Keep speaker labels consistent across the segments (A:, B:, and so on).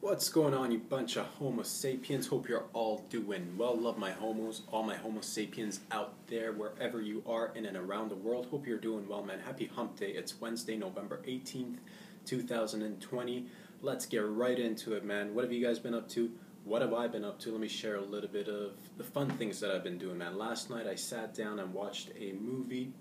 A: What's going on, you bunch of Homo sapiens? Hope you're all doing well. Love my homos, all my Homo sapiens out there, wherever you are in and around the world. Hope you're doing well, man. Happy Hump Day. It's Wednesday, November 18th, 2020. Let's get right into it, man. What have you guys been up to? What have I been up to? Let me share a little bit of the fun things that I've been doing, man. Last night I sat down and watched a movie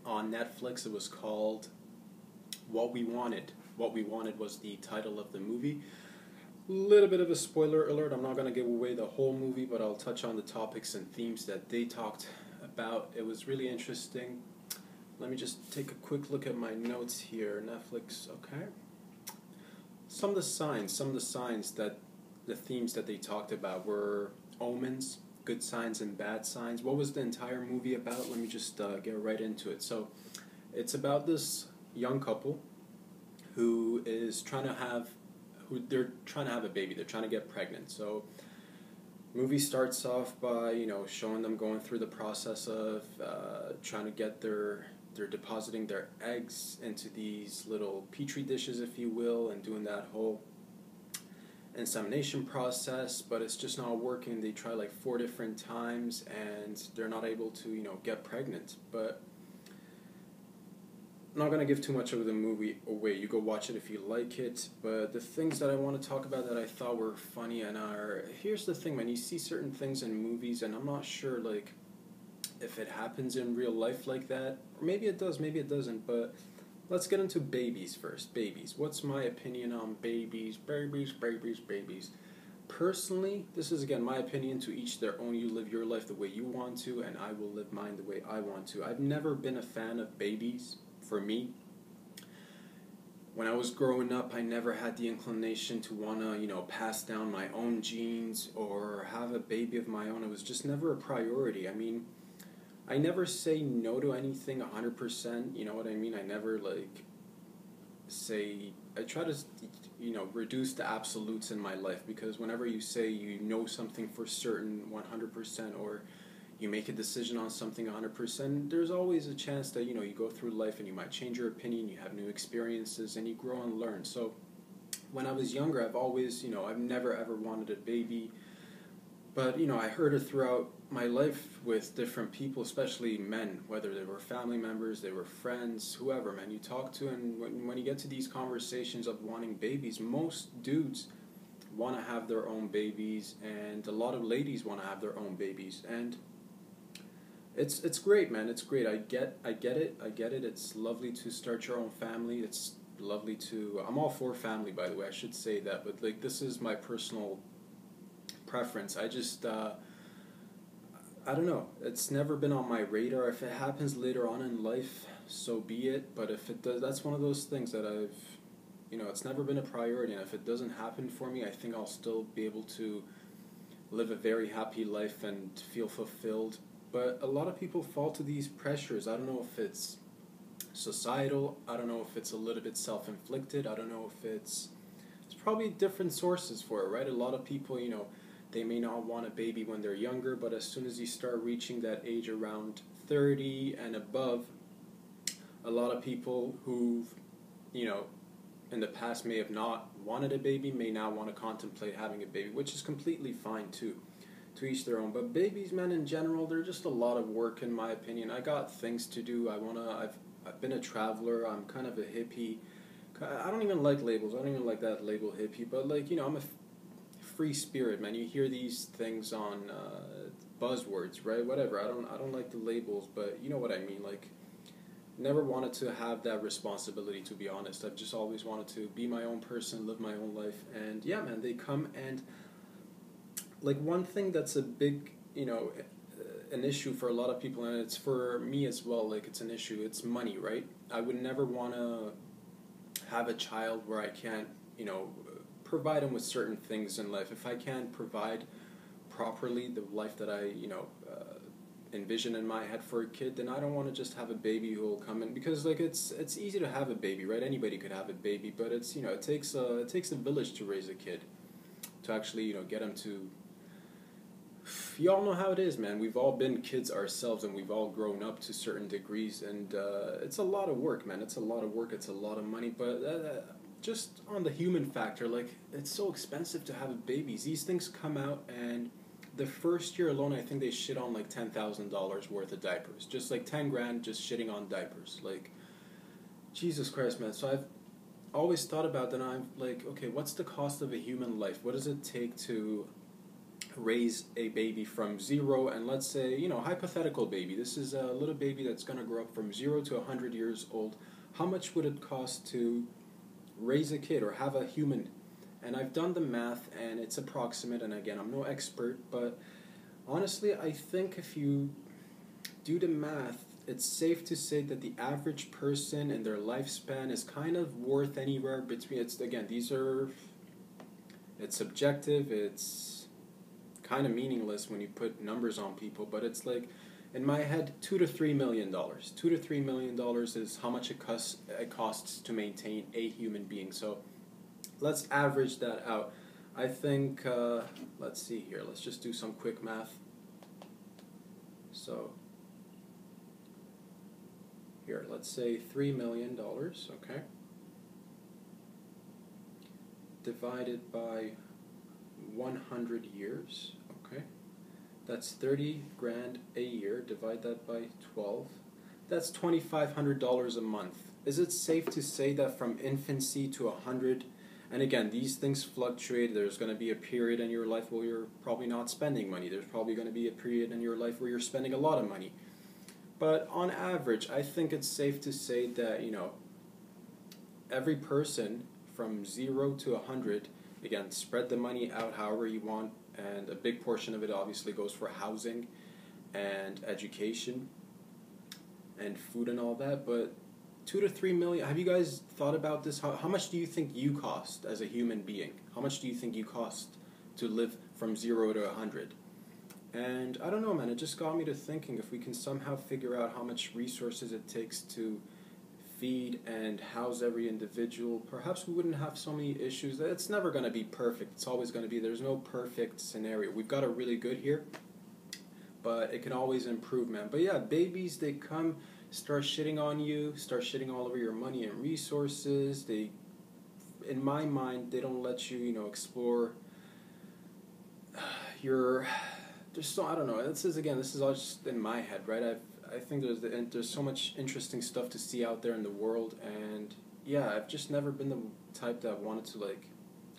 A: on Netflix. It was called What We Wanted. What We Wanted was the title of the movie. Little bit of a spoiler alert. I'm not going to give away the whole movie, but I'll touch on the topics and themes that they talked about. It was really interesting. Let me just take a quick look at my notes here. Netflix, okay. Some of the signs that the themes that they talked about were omens, good signs and bad signs. What was the entire movie about? Let me just get right into it. So, it's about this young couple who is they're trying to have a baby. They're trying to get pregnant. So, movie starts off by showing them going through the process of trying to get they're depositing their eggs into these little petri dishes, if you will, and doing that whole insemination process. But it's just not working. They try like 4 different times, and they're not able to get pregnant. But I'm not going to give too much of the movie away. You go watch it if you like it. But the things that I want to talk about that I thought were funny here's the thing, man. You see certain things in movies, and I'm not sure, like, if it happens in real life like that. Or maybe it does, maybe it doesn't. But let's get into babies first. Babies. What's my opinion on babies? Babies. Personally, this is, again, my opinion. To each their own. You live your life the way you want to, and I will live mine the way I want to. I've never been a fan of babies. For me, when I was growing up, I never had the inclination to want to, pass down my own genes or have a baby of my own. It was just never a priority. I mean, I never say no to anything 100%, you know what I mean? I never, I try to, reduce the absolutes in my life, because whenever you say you know something for certain 100%, or you make a decision on something 100%, there's always a chance that, you go through life and you might change your opinion, you have new experiences, and you grow and learn. So, when I was younger, I've always, I've never ever wanted a baby. But, I heard it throughout my life with different people, especially men, whether they were family members, they were friends, whoever, man, you talk to. And when you get to these conversations of wanting babies, most dudes want to have their own babies, and a lot of ladies want to have their own babies. And it's great, man. It's great. I get it. It's lovely to start your own family. It's lovely to. I'm all for family, by the way. I should say that, but this is my personal preference. I just I don't know. It's never been on my radar. If it happens later on in life, so be it. But if it does, that's one of those things that it's never been a priority. And if it doesn't happen for me, I think I'll still be able to live a very happy life and feel fulfilled. But a lot of people fall to these pressures. I don't know if it's societal. I don't know if it's a little bit self-inflicted. I don't know if it's probably different sources for it, right? A lot of people, they may not want a baby when they're younger, but as soon as you start reaching that age around 30 and above, a lot of people who've, in the past may have not wanted a baby, may now want to contemplate having a baby, which is completely fine too. To each their own. But babies, man, in general, they're just a lot of work, in my opinion. I got things to do. I've been a traveler. I'm kind of a hippie. I don't even like labels. I don't even like that label, hippie. But I'm a free spirit, man. You hear these things on buzzwords, right? Whatever. I don't like the labels, but you know what I mean. Never wanted to have that responsibility, to be honest. I've just always wanted to be my own person, live my own life. And yeah, man, they come and one thing that's a big, an issue for a lot of people, and it's for me as well, it's an issue, it's money, right? I would never want to have a child where I can't, provide them with certain things in life. If I can't provide properly the life that I, envision in my head for a kid, then I don't want to just have a baby who will come in, because it's easy to have a baby, right? Anybody could have a baby, but it's, it takes a village to raise a kid, to actually, get them to. Y'all know how it is, man. We've all been kids ourselves, and we've all grown up to certain degrees, and it's a lot of work, man. It's a lot of work. It's a lot of money, but just on the human factor, like, it's so expensive to have babies. These things come out, and the first year alone, I think they shit on like $10,000 worth of diapers. Just like 10 grand just shitting on diapers. Like, Jesus Christ, man. So I've always thought about that. I'm like, okay, what's the cost of a human life? What does it take to raise a baby from zero? And let's say, hypothetical baby. This is a little baby that's going to grow up from 0 to 100 years old. How much would it cost to raise a kid or have a human? And I've done the math, and it's approximate, and again, I'm no expert, but honestly, I think if you do the math, it's safe to say that the average person in their lifespan is kind of worth anywhere between, it's subjective, it's kind of meaningless when you put numbers on people, but it's like, in my head, $2 to $3 million. $2 to $3 million is how much it costs to maintain a human being. So let's average that out. I think, let's see here. Let's just do some quick math. So, here, let's say $3 million, okay? Divided by 100 years, okay? That's 30 grand a year. Divide that by 12. That's $2,500 a month. Is it safe to say that from infancy to 100, and again, these things fluctuate. There's going to be a period in your life where you're probably not spending money. There's probably going to be a period in your life where you're spending a lot of money. But on average, I think it's safe to say that, every person from 0 to 100, again, spread the money out however you want, and a big portion of it obviously goes for housing and education and food and all that, but 2 to 3 million. Have you guys thought about this? How much do you think you cost as a human being? How much do you think you cost to live from 0 to 100? And I don't know, man, it just got me to thinking, if we can somehow figure out how much resources it takes to feed and house every individual, perhaps we wouldn't have so many issues. It's never going to be perfect. It's always going to be, there's no perfect scenario. We've got it really good here, but it can always improve, man. But yeah, babies, they come, start shitting on you, start shitting all over your money and resources. They, in my mind, they don't let you, explore your, I don't know, this is all just in my head, right? I think there's so much interesting stuff to see out there in the world, and yeah, I've just never been the type that wanted to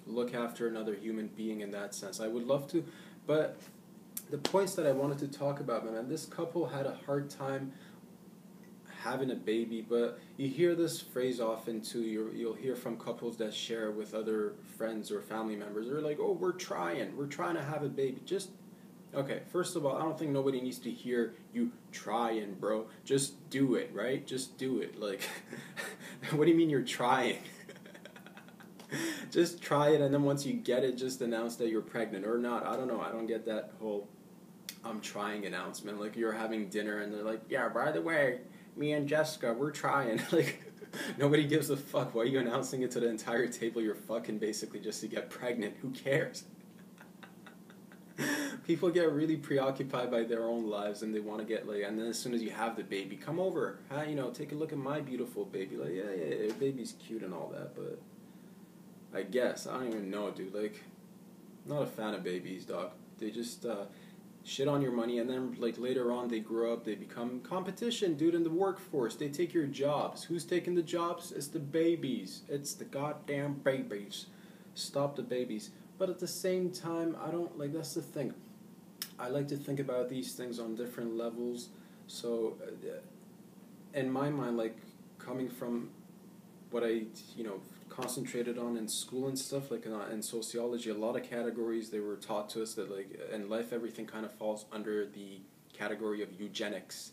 A: look after another human being in that sense. I would love to, but the points that I wanted to talk about, man, this couple had a hard time having a baby, but you hear this phrase often too. You'll hear from couples that share with other friends or family members. They're like, "Oh, we're trying to have a baby." Okay, first of all, I don't think nobody needs to hear you trying, bro. Just do it, right? Just do it. Like, what do you mean you're trying? Just try it, and then once you get it, just announce that you're pregnant or not. I don't know. I don't get that whole I'm trying announcement. Like, you're having dinner, and they're like, "Yeah, by the way, me and Jessica, we're trying." Like, nobody gives a fuck. Why are you announcing it to the entire table? You're fucking basically just to get pregnant. Who cares? People get really preoccupied by their own lives, and they want to get and then as soon as you have the baby, come over, take a look at my beautiful baby. Like, yeah, baby's cute and all that, but I guess, I don't even know, dude. Like, not a fan of babies, dog. They just shit on your money, and then later on they grow up, they become competition, dude, in the workforce. They take your jobs. Who's taking the jobs? It's the babies. It's the goddamn babies. Stop the babies. But at the same time, I don't, that's the thing. I like to think about these things on different levels. So, in my mind, coming from what I, concentrated on in school and stuff, in sociology, a lot of categories, they were taught to us that, in life, everything kind of falls under the category of eugenics.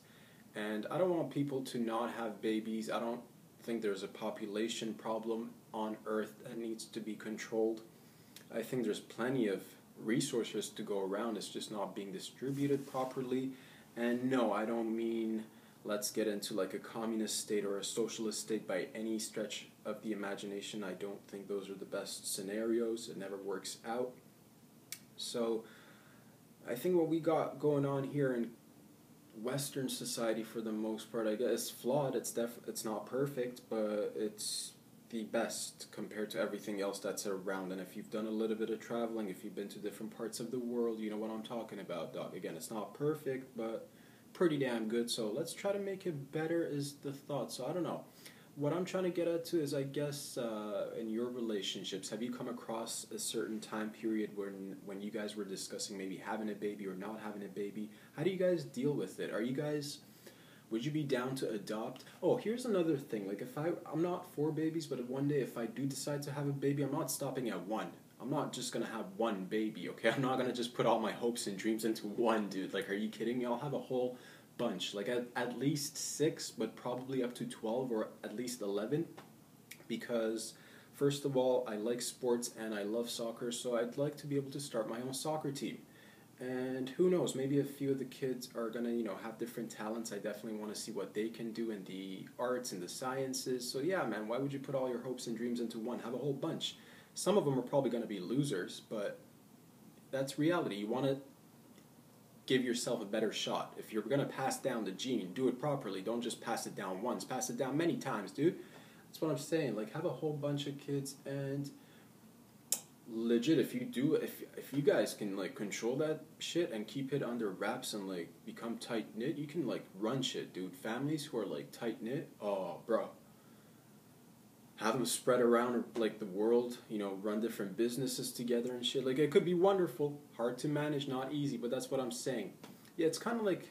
A: And I don't want people to not have babies. I don't think there's a population problem on Earth that needs to be controlled. I think there's plenty of resources to go around. It's just not being distributed properly. And no, I don't mean let's get into a communist state or a socialist state by any stretch of the imagination. I don't think those are the best scenarios. It never works out. So I think what we got going on here in Western society, for the most part, I guess, is flawed. It's not perfect, but it's the best compared to everything else that's around. And if you've done a little bit of traveling, if you've been to different parts of the world, you know what I'm talking about, dog. Again, it's not perfect, but pretty damn good. So let's try to make it better is the thought. So I don't know. What I'm trying to get at to is, I guess, in your relationships, have you come across a certain time period when you guys were discussing maybe having a baby or not having a baby? How do you guys deal with it? Would you be down to adopt? Oh, here's another thing. Like, I'm not for babies, but one day if I do decide to have a baby, I'm not stopping at one. I'm not just going to have one baby, okay? I'm not going to just put all my hopes and dreams into one, dude. Like, are you kidding me? I'll have a whole bunch, like at least 6, but probably up to 12 or at least 11, because first of all, I like sports and I love soccer, so I'd like to be able to start my own soccer team. And who knows, maybe a few of the kids are gonna, have different talents. I definitely want to see what they can do in the arts and the sciences. So yeah, man, why would you put all your hopes and dreams into one? Have a whole bunch. Some of them are probably going to be losers, but that's reality. You want to give yourself a better shot. If you're going to pass down the gene, do it properly. Don't just pass it down once. Pass it down many times, dude. That's what I'm saying. Like, have a whole bunch of kids, and legit, if you guys can, like, control that shit and keep it under wraps and, like, become tight-knit, you can, like, run shit, dude. Families who are, like, tight-knit, oh, bro. Have them spread around, like, the world, run different businesses together and shit. Like, it could be wonderful. Hard to manage, not easy, but that's what I'm saying. Yeah, it's kind of like,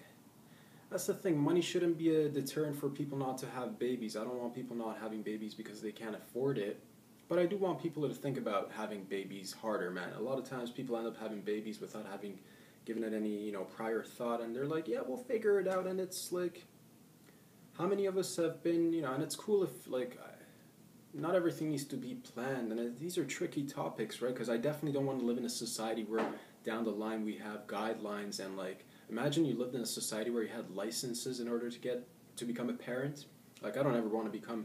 A: that's the thing. Money shouldn't be a deterrent for people not to have babies. I don't want people not having babies because they can't afford it. But I do want people to think about having babies harder, man. A lot of times people end up having babies without having given it any, prior thought. And they're like, yeah, we'll figure it out. And it's like, how many of us have been, and it's cool if, like, not everything needs to be planned, and these are tricky topics, right? Because I definitely don't want to live in a society where down the line we have guidelines and, like, imagine you lived in a society where you had licenses in order to become a parent. Like, I don't ever want to become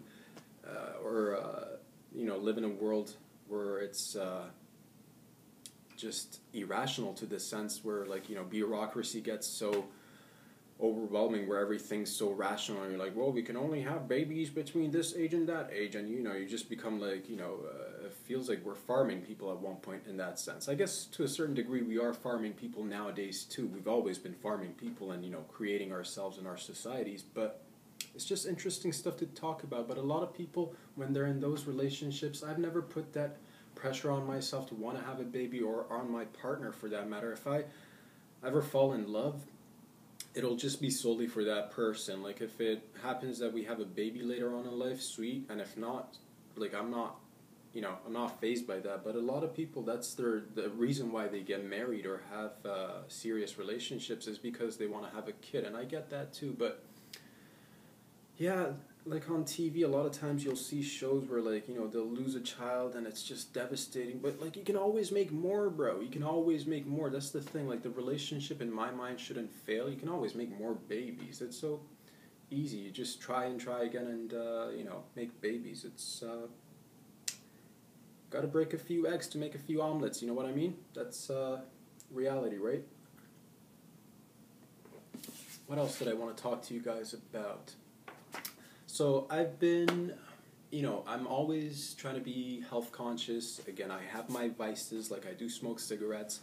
A: live in a world where it's just irrational to the sense where, like, bureaucracy gets so overwhelming, where everything's so rational and you're like, well, we can only have babies between this age and that age, and you just become like, it feels like we're farming people at one point in that sense. I guess to a certain degree we are farming people nowadays too. We've always been farming people and creating ourselves and our societies, but it's just interesting stuff to talk about. But a lot of people, when they're in those relationships, I've never put that pressure on myself to want to have a baby, or on my partner for that matter. If I ever fall in love, it'll just be solely for that person. Like, if it happens that we have a baby later on in life, sweet. And if not, like, I'm not fazed by that. But a lot of people, that's the reason why they get married or have serious relationships, is because they want to have a kid. And I get that too. But yeah, like on TV, a lot of times you'll see shows where, like, they'll lose a child and it's just devastating. But, like, you can always make more, bro. You can always make more. That's the thing. Like, the relationship, in my mind, shouldn't fail. You can always make more babies. It's so easy. You just try and try again and, make babies. It's, gotta break a few eggs to make a few omelets. You know what I mean? That's, reality, right? What else did I want to talk to you guys about? So I've been, I'm always trying to be health conscious. Again, I have my vices, like I do smoke cigarettes,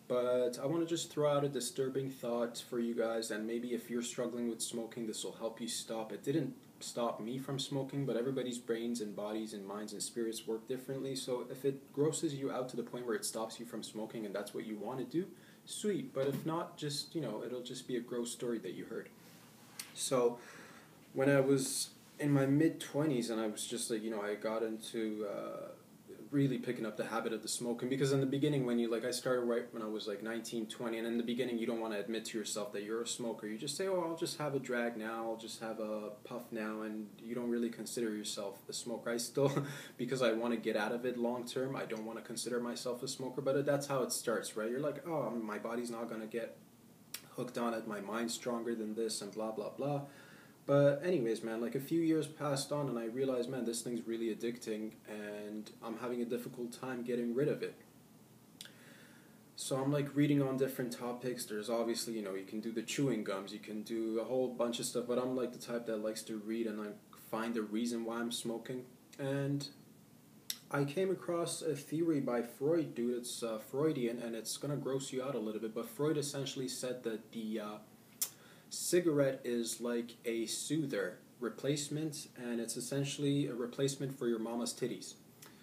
A: but I want to just throw out a disturbing thought for you guys, and maybe if you're struggling with smoking, this will help you stop. It didn't stop me from smoking, but everybody's brains and bodies and minds and spirits work differently, so if it grosses you out to the point where it stops you from smoking and that's what you want to do, sweet. But if not, just, it'll just be a gross story that you heard. So when I was in my mid-20s and I was just like, I got into really picking up the habit of the smoking, because in the beginning, I started right when I was like 19, 20, and in the beginning you don't want to admit to yourself that you're a smoker. You just say, oh, I'll just have a drag now, I'll just have a puff now, and you don't really consider yourself a smoker. I still, because I want to get out of it long term, I don't want to consider myself a smoker, but that's how it starts, right? You're like, oh, my body's not going to get hooked on it, my mind's stronger than this, and blah, blah, blah. But anyways, man, like a few years passed on and I realized, man, this thing's really addicting and I'm having a difficult time getting rid of it. So I'm like reading on different topics. There's obviously, you can do the chewing gums, you can do a whole bunch of stuff, but I'm like the type that likes to read and I find the reason why I'm smoking. And I came across a theory by Freud, dude. It's Freudian, and it's gonna gross you out a little bit. But Freud essentially said that the cigarette is like a soother replacement, and it's essentially a replacement for your mama's titties.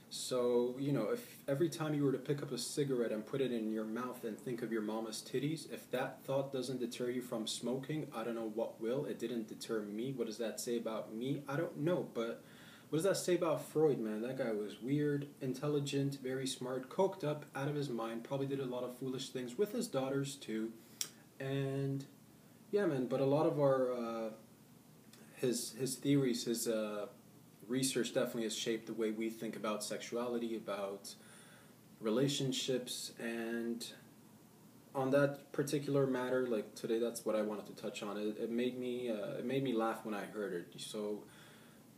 A: So, if every time you were to pick up a cigarette and put it in your mouth and think of your mama's titties, if that thought doesn't deter you from smoking, I don't know what will. It didn't deter me. What does that say about me? I don't know, but what does that say about Freud, man? That guy was weird, intelligent, very smart, coked up, out of his mind, probably did a lot of foolish things with his daughters, too. And, yeah, man, but a lot of our, his theories, his research definitely has shaped the way we think about sexuality, about relationships, and on that particular matter, like today, that's what I wanted to touch on. It made me laugh when I heard it. So,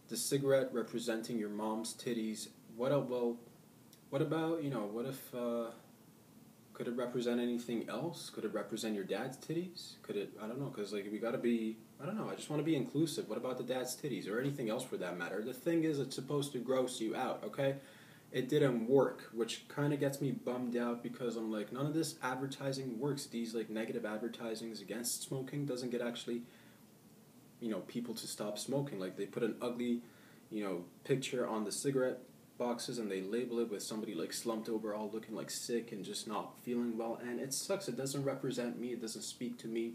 A: the cigarette representing your mom's titties. What about what if could it represent anything else? Could it represent your dad's titties? Could it? I don't know, because like we gotta be. I don't know. I just want to be inclusive. What about the dad's titties or anything else for that matter? The thing is, it's supposed to gross you out. Okay, it didn't work, which kind of gets me bummed out because I'm like, none of this advertising works. These like negative advertisings against smoking doesn't get actually, people to stop smoking. Like they put an ugly, picture on the cigarette boxes and they label it with somebody like slumped over, all looking like sick and just not feeling well, and it sucks. It doesn't represent me. It doesn't speak to me.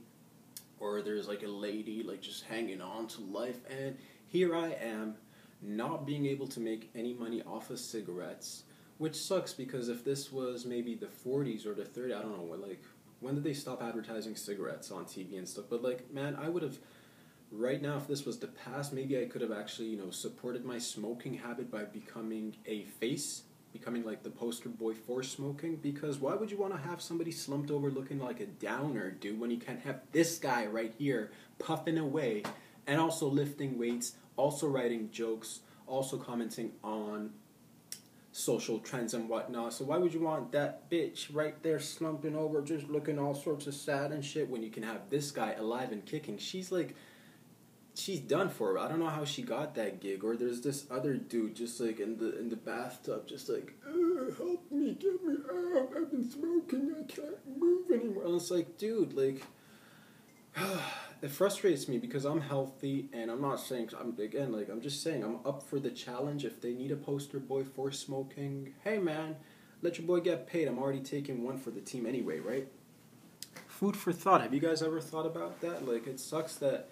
A: Or there's like a lady like just hanging on to life, and here I am not being able to make any money off of cigarettes, which sucks because if this was maybe the 40s or the 30s, I don't know, when did they stop advertising cigarettes on TV and stuff? But like, man, I would have, right now, if this was the past, maybe I could have actually, supported my smoking habit by becoming a face, becoming like the poster boy for smoking, because why would you want to have somebody slumped over looking like a downer, dude, when you can have this guy right here puffing away and also lifting weights, also writing jokes, also commenting on social trends and whatnot. So why would you want that bitch right there slumping over just looking all sorts of sad and shit when you can have this guy alive and kicking? She's done for. I don't know how she got that gig. Or there's this other dude just like in the bathtub, just like, help me, get me out. I've been smoking. I can't move anymore. And it's like, dude, like, it frustrates me because I'm healthy, and I'm not saying I'm just saying I'm up for the challenge. If they need a poster boy for smoking, hey man, let your boy get paid. I'm already taking one for the team anyway, right? Food for thought. Have you guys ever thought about that? Like, it sucks that.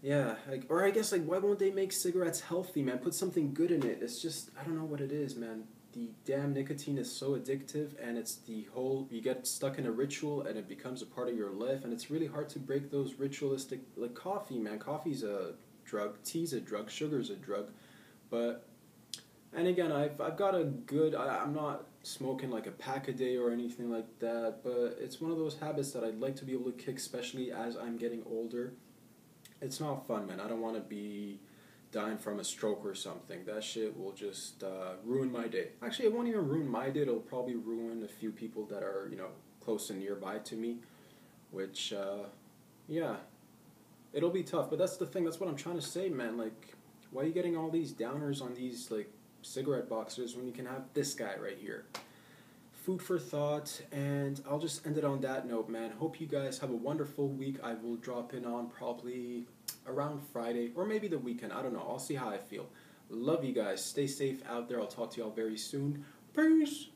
A: Yeah, or I guess, why won't they make cigarettes healthy, man? Put something good in it. It's just, I don't know what it is, man. The damn nicotine is so addictive, and it's you get stuck in a ritual, and it becomes a part of your life, and it's really hard to break those ritualistic, like coffee, man. Coffee's a drug, tea's a drug, sugar's a drug, and again, I've got a good, I'm not smoking like a pack a day or anything like that, but it's one of those habits that I'd like to be able to kick, especially as I'm getting older. It's not fun, man. I don't want to be dying from a stroke or something. That shit will just ruin my day. Actually, it won't even ruin my day. It'll probably ruin a few people that are, close and nearby to me, which, yeah, it'll be tough. But that's the thing. That's what I'm trying to say, man. Like, why are you getting all these downers on these, cigarette boxes when you can have this guy right here? Food for thought, and I'll just end it on that note, man. Hope you guys have a wonderful week. I will drop in on probably around Friday, or maybe the weekend. I don't know. I'll see how I feel. Love you guys. Stay safe out there. I'll talk to y'all very soon. Peace!